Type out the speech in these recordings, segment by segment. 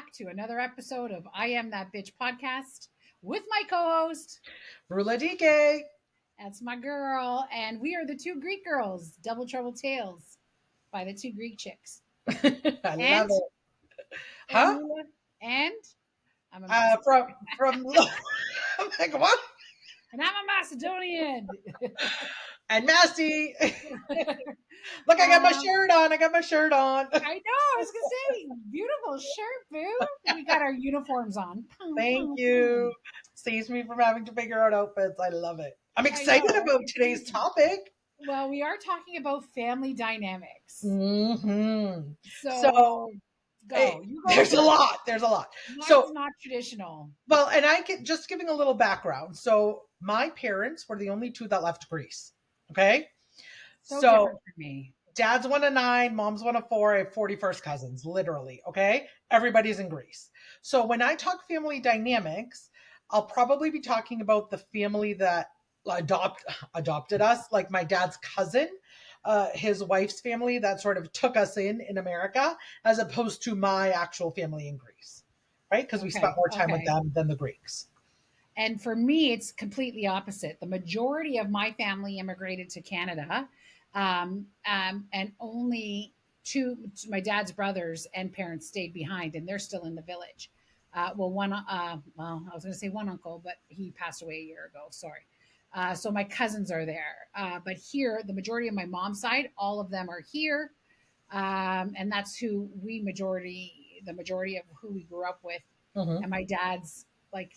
back to another episode of I Am That Bitch podcast with my co-host. Roula and That's my girl, and we are the two Greek girls, Double Trouble Tales by the two Greek chicks. I. I And love it. Huh? Rula, and I'm a Uh, Macedonian. from I'm like, what? And I'm a Macedonian. And Massey. Look, I got my um, shirt on. I got my shirt on. I know. I was gonna say, beautiful shirt, boo. We got our uniforms on. Thank you. Saves me from having to figure out outfits. I love it. I'm I excited know. about It's today's easy. topic. Well, we are talking about family dynamics. Hmm So So go. You go there's a first. lot. There's a lot. Mine's So, not traditional. well, and I get just giving a little background. So, my parents were the only two that left Greece. Okay. So So, different from me. dad's one of nine, mom's one of four. I have 41st cousins, literally. Okay. Everybody's in Greece. So when I talk family dynamics, I'll probably be talking about the family that adopted us, like my dad's cousin, his wife's family that sort of took us in America, as opposed to my actual family in Greece, right? Because we spent Okay. more time with Okay. them than the Greeks. And for me, it's completely opposite. The majority of my family immigrated to Canada, and only my dad's brothers and parents stayed behind, and they're still in the village. Well, I was going to say one uncle, but he passed away a year ago. Sorry. So my cousins are there. But here, the majority of my mom's side, all of them are here. And that's the majority of who we grew up with. Mm-hmm. And my dad's like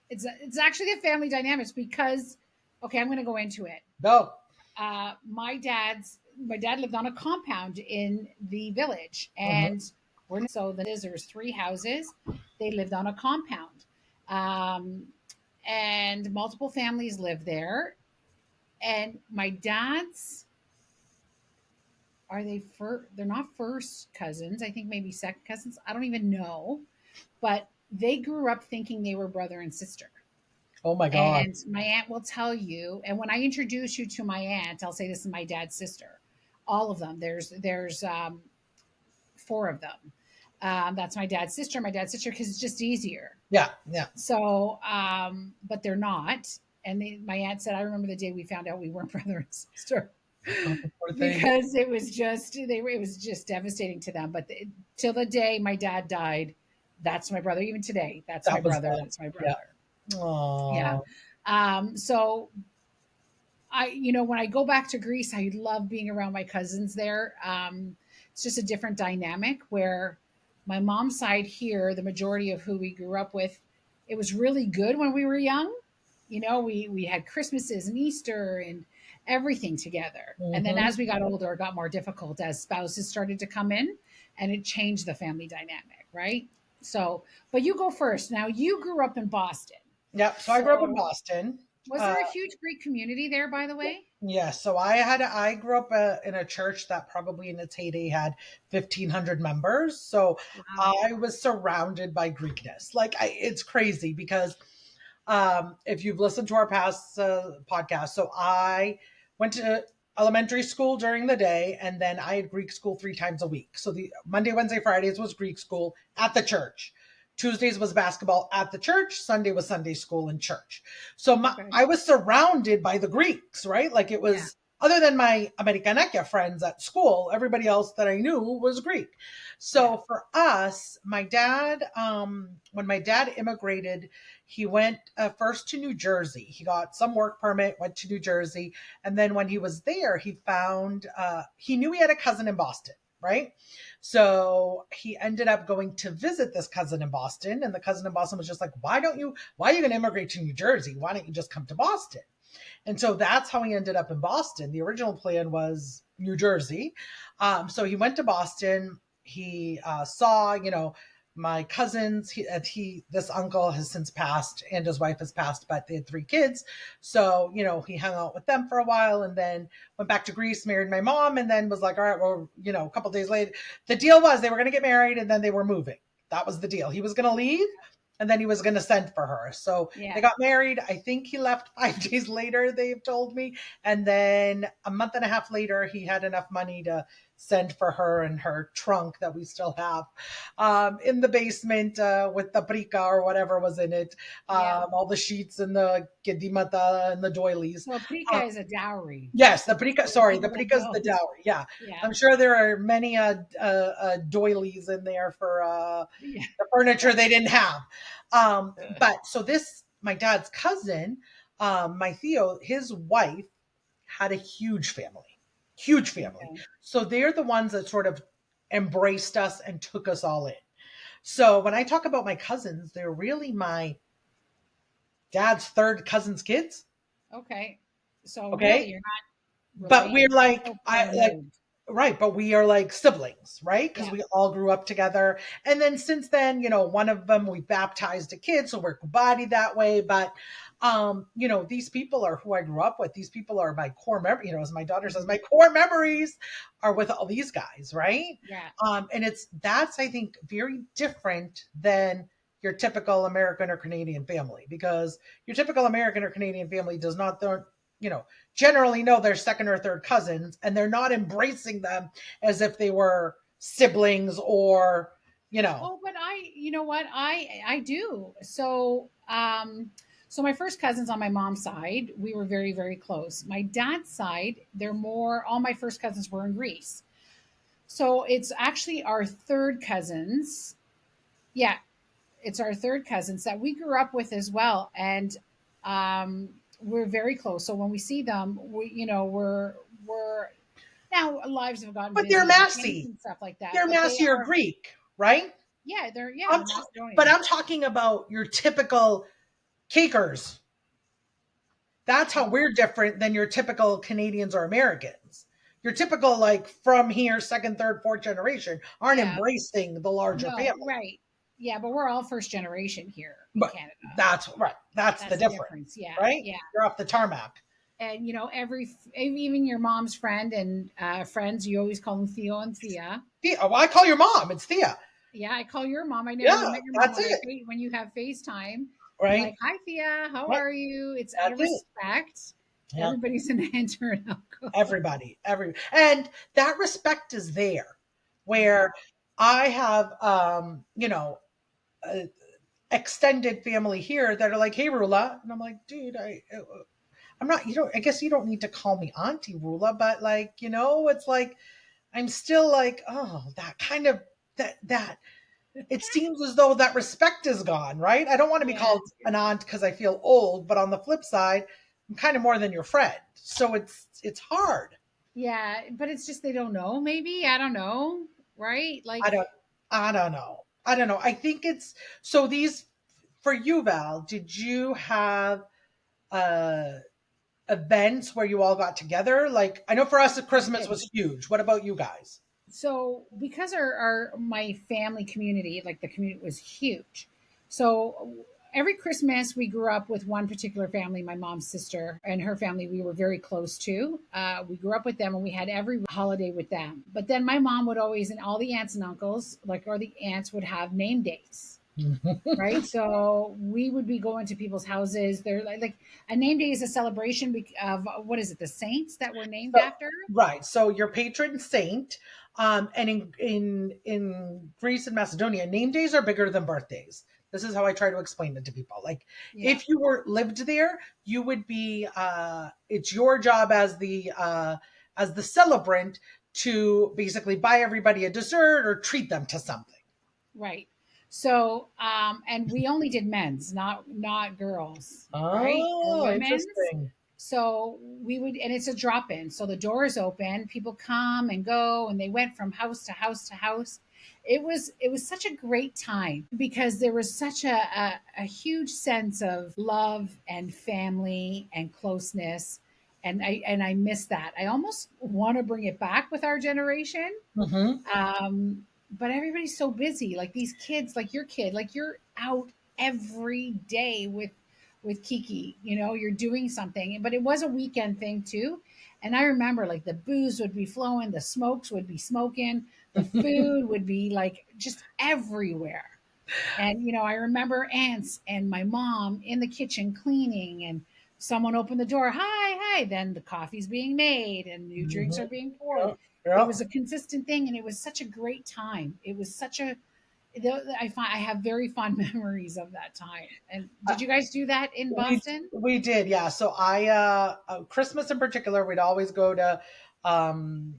it's actually the family dynamics because okay, I'm going to go into it. Go. My dad lived on a compound in the village, Mm-hmm. and there's three houses. They lived on a compound, um, and multiple families lived there. And my dad's they're not first cousins. I think maybe second cousins. I don't even know, but they grew up thinking they were brother and sister. Oh my God. And my aunt will tell you, and when I introduce you to my aunt, I'll say this is my dad's sister. All of them. There's four of them. That's my dad's sister, because it's just easier. Yeah. Yeah. So, but they're not. And my aunt said, I remember the day we found out we weren't brother and sister Oh, poor thing. because it was just devastating to them. But till the day my dad died, that's my brother. Even today, that's my That was brother. them. That's my Yeah. brother. Yeah. Oh. So when I go back to Greece, I love being around my cousins there. It's just a different dynamic where my mom's side here, the majority of who we grew up with, it was really good when we were young. We had Christmases and Easter and everything together. And then Mm-hmm. as we got older, it got more difficult as spouses started to come in, and it changed the family dynamic, right? So, but you go first. Now, you grew up in Boston. Yep. So I grew up in So, Boston. was Uh, there a huge Greek community there, by the way? yeah. So I grew up in a church that probably in its heyday had 1,500 members. So Wow. I was surrounded by Greekness. It's crazy because if you've listened to our past podcast, so I went to elementary school during the day, and then I had Greek school 3 times a week. So the Monday, Wednesday, Fridays was Greek school at the church. Tuesdays was basketball at the church. Sunday was Sunday school in church. So Okay. I was surrounded by the Greeks, right? Like it Yeah. was, other than my Amerikaneka friends at school, everybody else that I knew was Greek. Yeah. So for us, when my dad immigrated, he went first to New Jersey. He got some work permit, went to New Jersey. And then when he was there, he knew he had a cousin in Boston, right? So he ended up going to visit this cousin in Boston. And the cousin in Boston was just like, why are you going to immigrate to New Jersey? Why don't you just come to Boston? And so that's how he ended up in Boston. The original plan was New Jersey. So he went to Boston. He saw, my cousins. This uncle has since passed, and his wife has passed, but they had 3 kids. So, he hung out with them for a while, and then went back to Greece, married my mom, and then was like, all right, well, a couple days later, the deal was they were going to get married, and then they were moving. That was the deal. He was going to leave, and then he was going to send for her. So Yeah. they got married. I think he left 5 days later, they've told me. And then a month and a half later, he had enough money to send for her and her trunk that we still have in the basement with the brica or whatever was in it, Yeah. all the sheets and the gedimata and the doilies. So Uh, prika is a dowry, yes, just the so, brica. so Sorry, the people would brica is know. the dowry. Yeah, Yeah. I'm sure there are many doilies in there for Yeah. the furniture they didn't have. But so this, my dad's cousin, my Theo, his wife had a huge family, huge family. Okay. So they're the ones that sort of embraced us and took us all in. So when I talk about my cousins, they're really my dad's third cousin's kids. Okay. So really, Okay. you're not But we're related. You're like, so I far like, removed. right, but we are like siblings, right? Because Yeah. we all grew up together. And then since then, one of them we baptized a kid, so we're body that way. But these people are who I grew up with. These people are my core memory, as my daughter says, Mhm. my core memories are with all these guys, right? Yeah. And that's I think very different than your typical American or Canadian family, because your typical American or Canadian family does not you know generally know their second or third cousins, and they're not embracing them as if they were siblings or you know Oh, but you know what? I do. So my first cousins on my mom's side, we were very, very close. My dad's side, they're more, all my first cousins were in Greece. So it's actually our third cousins. Yeah, it's our third cousins that we grew up with as well. And we're very close. So when we see them, we're now lives have gotten but they're busy and changed Massey. and stuff like that. They're But they Massey or are, Greek, right? yeah, I'm they're ta- but Macedonian. I'm talking about your typical Quakers. That's how we're different than your typical Canadians or Americans. Your typical, like, from here, second, third, fourth generation aren't Yeah. embracing the larger No, family. right. Yeah, but we're all first generation here in But Canada. that's right. That's the That's the difference, difference. Yeah, right? yeah. You're off the tarmac. And even your mom's friend and friends, you always call them Theo and Thea. Thea, well, I call your mom. It's Thea. Yeah, I call your mom. I Yeah, never met your mom that's when it, when you have FaceTime. I'm right? like, hi Thea, how Right. are you? It's out of That's it. respect. Yeah. Everybody's an enter and outgo. Everybody, and that respect is there. Yeah. Where I have, uh, extended family here that are like, "Hey, Rula," and I'm like, "Dude, I'm not. You don't. I guess you don't need to call me Auntie Rula, but like, it's like I'm still like, oh, that kind of that. It seems as though that respect is gone, right? I don't want to be Yeah. called an aunt because I feel old, but on the flip side, I'm kind of more than your friend, so it's hard. Yeah. But it's just they don't know, maybe. I don't know. Right? I Like, don't, I don't know. I don't know. I think it's so these for you, Val. Did you have uh events where you all got together? Like I know for us, we Christmas did. was huge. What about you guys? So because our my family community, like the community was huge. So every Christmas we grew up with one particular family, my mom's sister and her family we were very close to. We grew up with them and we had every holiday with them. But then my mom would always, and all the aunts and uncles, or the aunts would have name days. Right. So we would be going to people's houses. They're like a name day is a celebration of what is it? The saints that were named So, after. right. So your patron saint, and in Greece and Macedonia, name days are bigger than birthdays. This is how I try to explain it to people. Like Yeah. if you were lived there, you would be. It's your job as the celebrant to basically buy everybody a dessert or treat them to something. Right. So, and we only did men's, not girls, right? Or Oh, women's. interesting. So we would, and it's a drop in. So the door is open. People come and go, and they went from house to house to house. It was such a great time because there was such a huge sense of love and family and closeness, and I miss that. I almost want to bring it back with our generation, Hmm. but everybody's so busy. Like these kids, like your kid, like you're out every day with Kiki. You're doing something. But it was a weekend thing too. And I remember like the booze would be flowing, the smokes would be smoking, the food would be like just everywhere. And I remember aunts and my mom in the kitchen cleaning, and someone opened the door. Hi, hi. Then the coffee's being made and new drinks are being poured. It Yeah. was a consistent thing, and it was such a great time. It was such a I find I have very fond memories of that time. And did you guys do that in Boston? We did, yeah. So Christmas in particular, we'd always go to um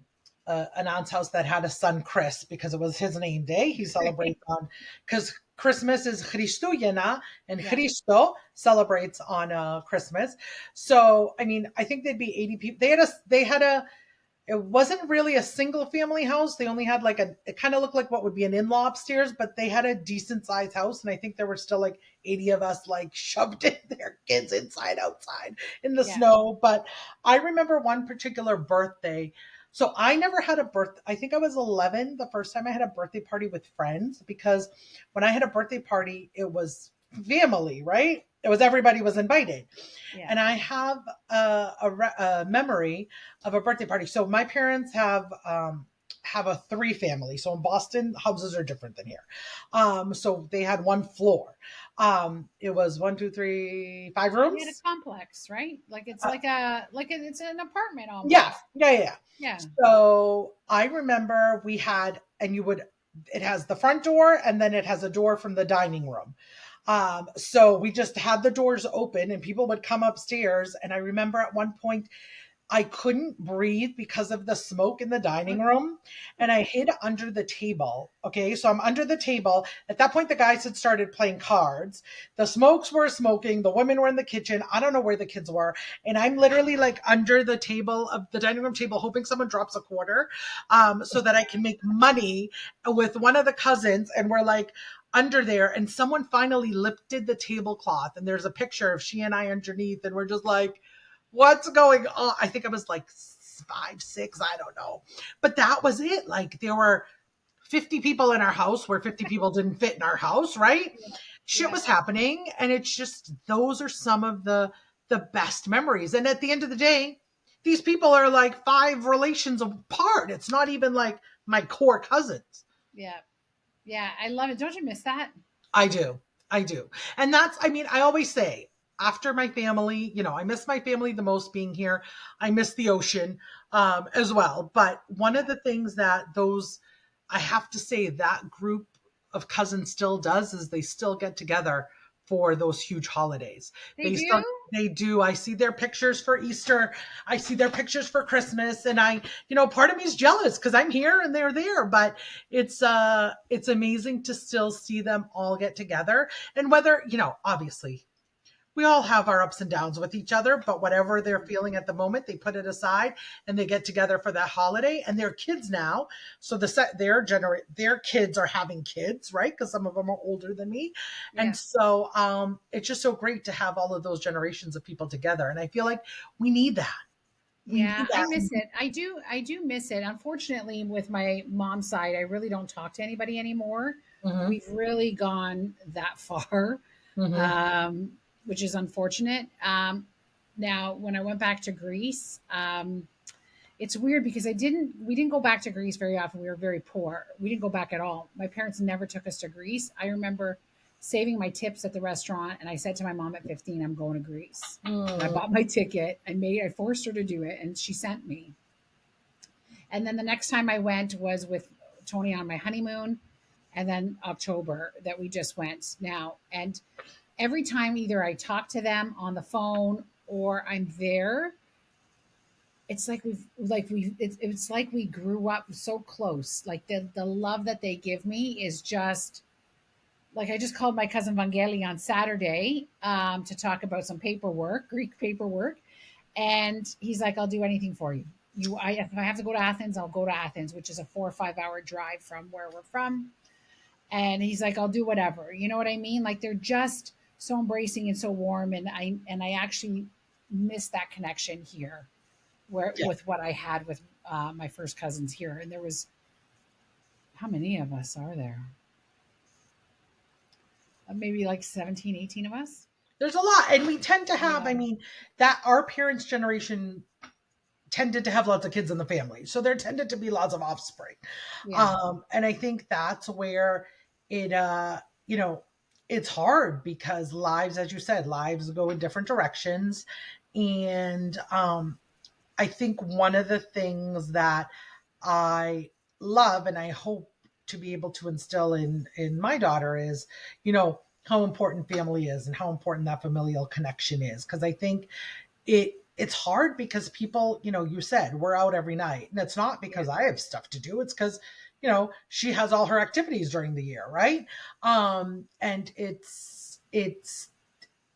an aunt's house that had a son, Chris, because it was his name day. He celebrates on because Christmas is Christuyena, and Yeah, Christo celebrates on Christmas. So I mean, I think they'd be 80 people. They had a it wasn't really a single family house. They only had like it kind of looked like what would be an in-law upstairs, but they had a decent sized house. And I think there were still like 80 of us like shoved in their kids inside, outside in the yeah, snow. But I remember one particular birthday. So I never had a birth. I think I was 11 the first time I had a birthday party with friends, because when I had a birthday party, it was family, right? It was everybody was invited. yeah. And I have a memory of a birthday party. So my parents have a three family. So in Boston, houses are different than here. So they had one floor. It was one, two, three, five We had a rooms. complex, right? Like it's Uh, it's an apartment yeah, almost. yeah, yeah, yeah. Yeah. So I remember we had, and you would, it has the front door and then it has a door from the dining room. So we just had the doors open and people would come upstairs. And I remember at one point I couldn't breathe because of the smoke in the dining room, and I hid under the table. Okay, so I'm under the table. At that point, the guys had started playing cards. The smokes were smoking. The women were in the kitchen. I don't know where the kids were. And I'm literally like under the table of the dining room table, hoping someone drops a quarter, so that I can make money with one of the cousins. And we're like, under there, and someone finally lifted the tablecloth, and there's a picture of she and I underneath, and we're just like, what's going on? I think I was like 5, 6, I don't know. But that was it. Like there were 50 people in our house where 50 people didn't fit in our house, right? Shit Yeah. was happening. And it's just, those are some of the best memories. And at the end of the day, these people are like 5 relations apart. It's not even like my core cousins. Yeah. Yeah. I love it. Don't you miss that? I do. I do. And that's, I mean, I always say, after my family, I miss my family the most being here. I miss the ocean as well. But one of Yeah. the things that I have to say, that group of cousins still does is they still get together for those huge holidays. They They do? still, they do. I see their pictures for Easter. I see their pictures for Christmas. And part of me is jealous because I'm here and they're there. But it's amazing to still see them all get together. And whether, obviously we all have our ups and downs with each other, but whatever they're feeling at the moment, they put it aside and they get together for that holiday. And they're kids now, so their kids are having kids, right? Because some of them are older than me, and Yeah. so it's just so great to have all of those generations of people together. And I feel like we need that. We Yeah, need I that. miss it. I do miss it. Unfortunately, with my mom's side, I really don't talk to anybody anymore. Hmm. We've really gone that far, Hmm. um, which is unfortunate. Now, when I went back to Greece, it's weird because we didn't go back to Greece very often. We were very poor. We didn't go back at all. My parents never took us to Greece. I remember saving my tips at the restaurant, and I said to my mom at 15, I'm going to Greece. And I Hmm. bought my ticket. I forced her to do it, and she sent me. And then the next time I went was with Tony on my honeymoon, and then October that we just went now. And every time either I talk to them on the phone or I'm there, it's like we grew up so close. Like the love that they give me is just like I just called my cousin Vangeli on Saturday to talk about some paperwork, Greek paperwork, and he's like, "I'll do anything for you. If I have to go to Athens, I'll go to Athens, which is a 4 or 5 hour drive from where we're from." And he's like, "I'll do whatever." You know what I mean? Like they're just so embracing and so warm, and I actually miss that connection here, where Yeah. with what I had with my first cousins here, and there was how many of us are there? Maybe like 17, 18 of us. There's a lot, and we tend to have. Yeah, I mean, that our parents' generation tended to have lots of kids in the family. So there tended to be lots of offspring. yeah, And I think that's where it, it's hard because lives, as you said, lives go in different directions. And I think one of the things that I love and I hope to be able to instill in my daughter is, you know, how important family is and how important that familial connection is. Because I think it's hard because people, you know, you said we're out every night, and it's not Yeah. because I have stuff to do. It's because, you know, she has all her activities during the year, right? And it's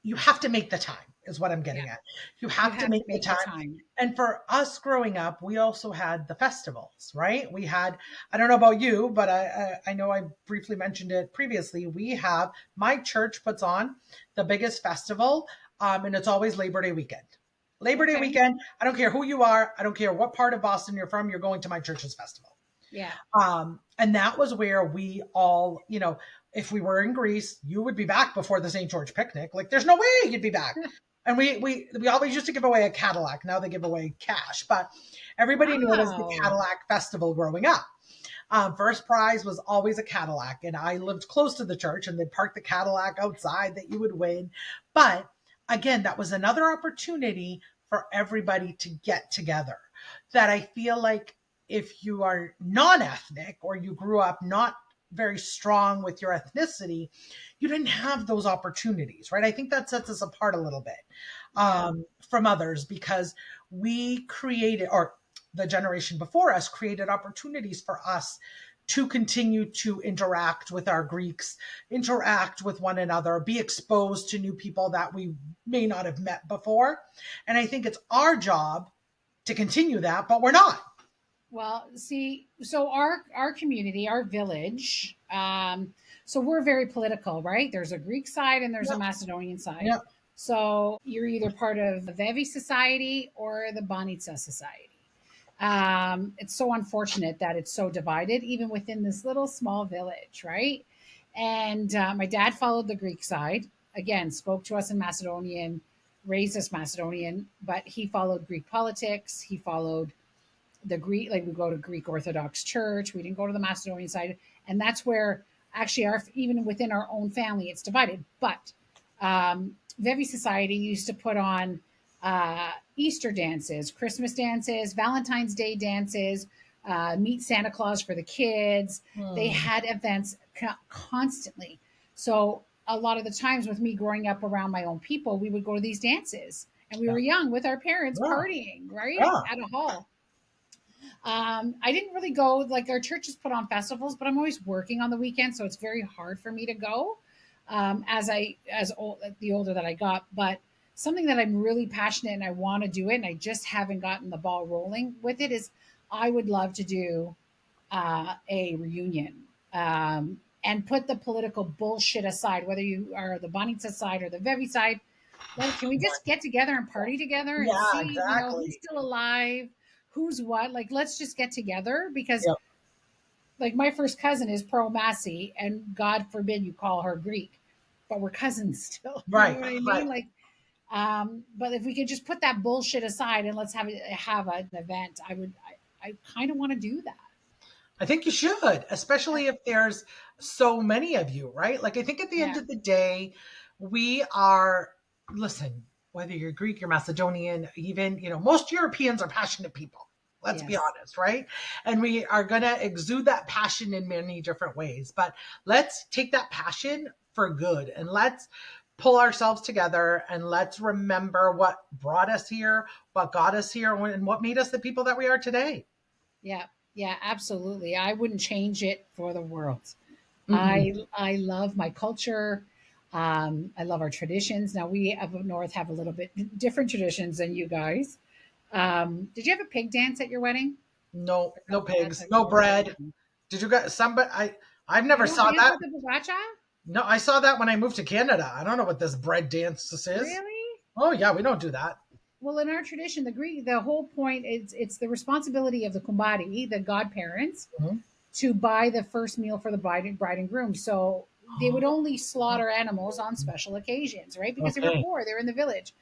you have to make the time is what I'm Yeah. getting at. You You have to have to make the make the time. time. And for us growing up, we also had the festivals, right? We had, I don't know about you, but I know I briefly mentioned it previously. We have, my church puts on the biggest festival, and it's always Labor Day weekend. Labor Day Okay. weekend, I don't care who you are, I don't care what part of Boston you're from, you're going to my church's festival. Yeah. And that was where we all, you know, if we were in Greece, you would be back before the St. George picnic. Like, there's no way you'd be back. And we always used to give away a Cadillac. Now they give away cash, but everybody knew it as the Wow. Cadillac Festival growing up. First prize was always a Cadillac, and I lived close to the church, and they'd park the Cadillac outside that you would win. But again, that was another opportunity for everybody to get together. That I feel like if you are non ethnic or you grew up not very strong with your ethnicity, you didn't have those opportunities, right? I think that sets us apart a little bit Yeah. from others because we created, or the generation before us created opportunities for us to continue to interact with our Greeks, interact with one another, be exposed to new people that we may not have met before. And I think it's our job to continue that, but we're not. Well, see, so our community, our village, so we're very political, right? There's a Greek side and there's a Yeah, Macedonian side. yeah, So you're either part of the Vevi Society or the Banitsa Society. It's so unfortunate that it's so divided, even within this little small village, right? And my dad followed the Greek side. Again, spoke to us in Macedonian, raised us Macedonian, but he followed Greek politics. He followed the Greek, like we go to Greek Orthodox Church. We didn't go to the Macedonian side, and that's where actually our even within our own family it's divided. But Vevi Society used to put on Easter dances, Christmas dances, Valentine's Day dances, meet Santa Claus for the kids. They hmm, had events constantly. So a lot of the times with me growing up around my own people, we would go to these dances, and we yeah, were young with our parents yeah, partying right yeah. at a hall. I didn't really go, like our churches put on festivals, but I'm always working on the weekend, so it's very hard for me to go. The older that I got, but something that I'm really passionate and I want to do it, and I just haven't gotten the ball rolling with it is I would love to do a reunion and put the political bullshit aside, whether you are the Bonita side or the Vevi side. Can we just get together and party together and Yeah, see, who's exactly. still alive, who's what? Like, let's just get together because, Yep. like, my first cousin is pro Massey, and God forbid you call her Greek, but we're cousins still. You know Right, what I right. mean? Like, but if we could just put that bullshit aside and let's have an event, I kind of want to do that. I think you should, especially if there's so many of you, right? Like, I think at the end Yeah. of the day, we are, listen, whether you're Greek, you're Macedonian, even, you know, most Europeans are passionate people. Let's be Yes. honest, right? And we are going to exude that passion in many different ways. But let's take that passion for good and let's pull ourselves together and let's remember what brought us here, what got us here, and what made us the people that we are today. Yeah. Yeah. Absolutely. I wouldn't change it for the world. Mm-mm. I love my culture. I love our traditions. Now we up north have a little bit different traditions than you guys. Did you have a pig dance at your wedding? No, I no forgot to ask pigs, that no bread. question. Did you guys somebody I've You never don't saw dance that. with the bugacha? No, I saw that when I moved to Canada. I don't know what this bread dance this is. Really? Oh yeah, we don't do that. Well, in our tradition, the whole point is it's the responsibility of the kumbari, the godparents, Mhm. to buy the first meal for the bride and groom. So they would only slaughter animals on special occasions, right? Because they were Okay. poor, they're in the village.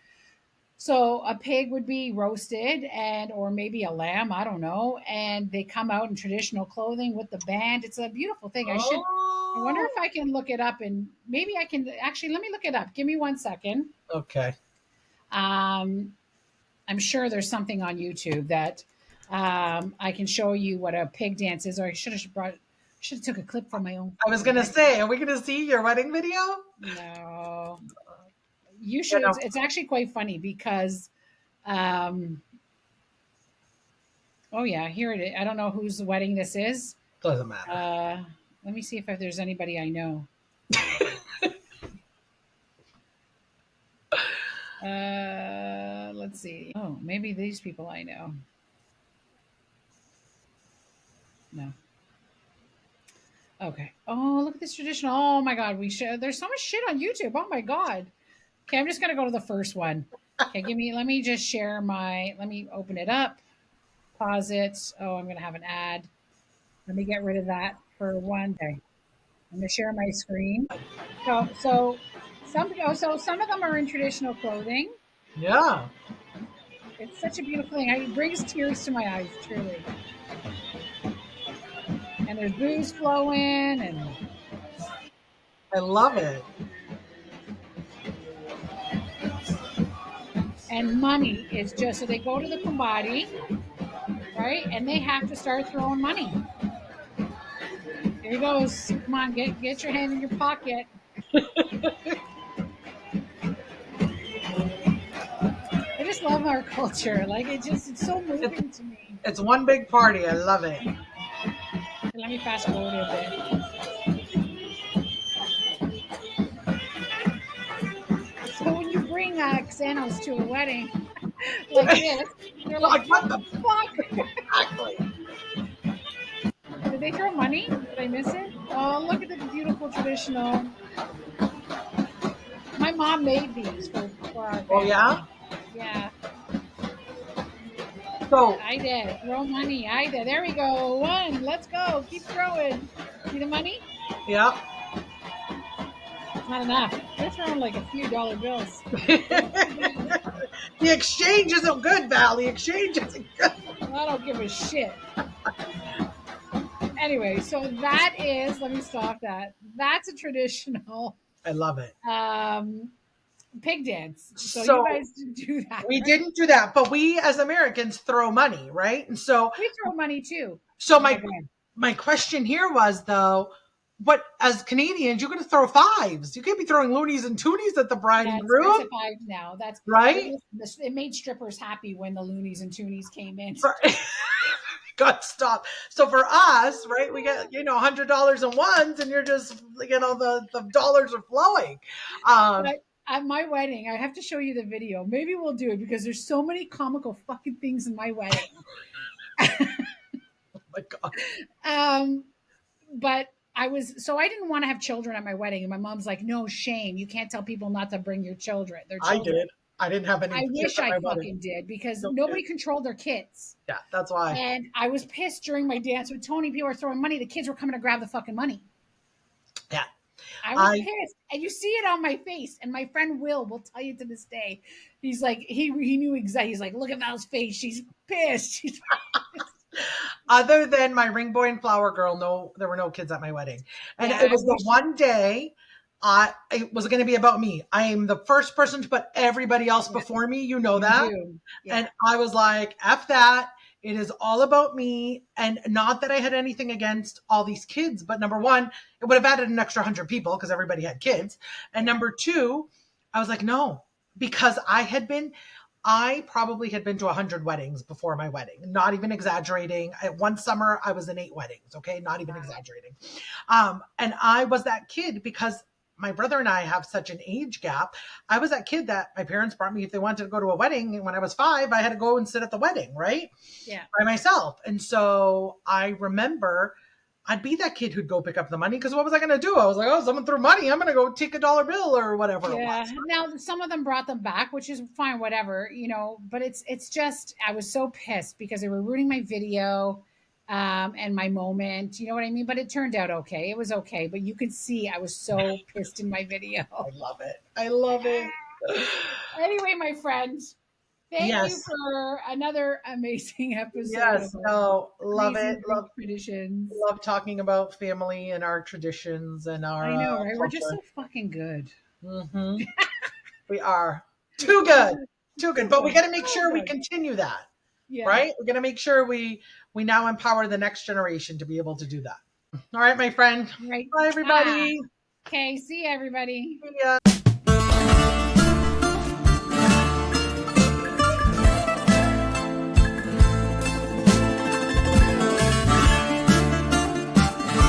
So a pig would be roasted and or maybe a lamb, I don't know, and they come out in traditional clothing with the band. It's a beautiful thing. I wonder Oh, if I can look it up and maybe I can actually let me look it up. Give me 1 second. okay. Um I'm sure there's something on YouTube that I can show you what a pig dance is, or I should have took a clip from my own I was fucking gonna wedding. say, are we gonna see your wedding video? No, you You should. know, It's actually quite funny because, um, oh yeah, here it is. I don't know whose wedding this is. doesn't matter. Uh, Let me see if there's anybody I know. Let's see. Oh, maybe these people I know. No. Okay. Oh, look at this traditional. Oh my God, we should. There's so much shit on YouTube. Oh my God. Okay, I'm just gonna go to the first one. Okay, give me. Let me just share my. Let me open it up. Pause it. Oh, I'm gonna have an ad. Let me get rid of that for one day. I'm gonna share my screen. So some of them are in traditional clothing. Yeah, It's such a beautiful thing. It brings tears to my eyes, truly. And there's booze flowing, I love it. and money is just so they go to the kumbadi, right? And they have to start throwing money. Here he goes. Come on, get your hand in your pocket. I just love our culture. Like it's so It's moving to me. it's one big party. I love it. Let me fast forward a bit. So when you bring Xanos to a wedding like this, they're like, Like "What what the the fuck? exactly? Did they throw money? Did I miss it? Oh, look at the beautiful traditional. My mom made these for our Oh yeah. family. Yeah, So I did. Throw money. I did. There we go. One. Let's go. Keep throwing. See the money? yeah. It's not enough. They're throwing like a few dollar bills. The exchange isn't good, Val. The exchange isn't good. I don't give a shit. Anyway, so that is, let me stop that. That's a traditional I love it. um, pig dance. So you So guys do that, we right? didn't do that, but we as Americans throw money, right? And so We throw money too. so Yeah, my go ahead. my question here was though, what as Canadians, you're gonna throw fives. You can't be throwing loonies and toonies at the bride Yeah, and it starts groom, at 5 now. That's but right? listen, it made strippers happy when the loonies and toonies came in. God stop. So for us, right, we get $100 in ones, and you're just the dollars are flowing. Um, But at my wedding, I have to show you the video. Maybe we'll do it because there's so many comical fucking things in my wedding. oh my God, Um, but I didn't want to have children at my wedding, and my mom's like, "No, shame. You can't tell people not to bring their I children." did. I didn't have any I kids wish at I my wedding. fucking did because No nobody kids. controlled their kids. Yeah, that's why. And I was pissed during my dance with Tony. People were throwing money. The kids were coming to grab the fucking money. Yeah, I was I pissed, and you see it on my face. And my friend will tell you to this day. He's like he knew exactly. He's like, look at Val's face. She's pissed. She's pissed. other than my ring boy and flower girl, no, there were no kids at my wedding, and Yeah, it I was the wish one day. It was going to be about me. I am the first person to put everybody else yeah, before me. You know you that. do. And Yeah, I was like, F that. It is all about me. And not that I had anything against all these kids, but number one, it would have added an extra 100 people because everybody had kids. And yeah, number two, I was like, no, because I probably had been to 100 weddings before my wedding, not even exaggerating. One summer, I was in 8 weddings, okay? Not even wow, exaggerating. And I was that kid because my brother and I have such an age gap. I was that kid that my parents brought me if they wanted to go to a wedding. And when I was 5, I had to go and sit at the wedding, right? yeah. By myself. And so I remember I'd be that kid who'd go pick up the money because what was I going to do? I was like, oh, someone threw money. I'm going to go take a dollar bill or whatever it Yeah. was. Now some of them brought them back, which is fine, whatever, but it's just I was so pissed because they were ruining my video and my moment. You know what I mean? But it turned out okay. It was okay, but you could see I was so pissed in my video. I love it. I love it. Anyway, my friend, thank you Yes. for another amazing episode Yes. of our No, love crazy it. Greek traditions. Love talking about family and our traditions and our I know, right? We're just culture. so fucking good. Hmm. We are too good, too good. Too But we good. got to make So sure we good. continue that. Yeah. right? We're going to make sure we now empower the next generation to be able to do that. All right, my friend. Right. Bye, Ah. everybody. Okay. See you, everybody. See ya.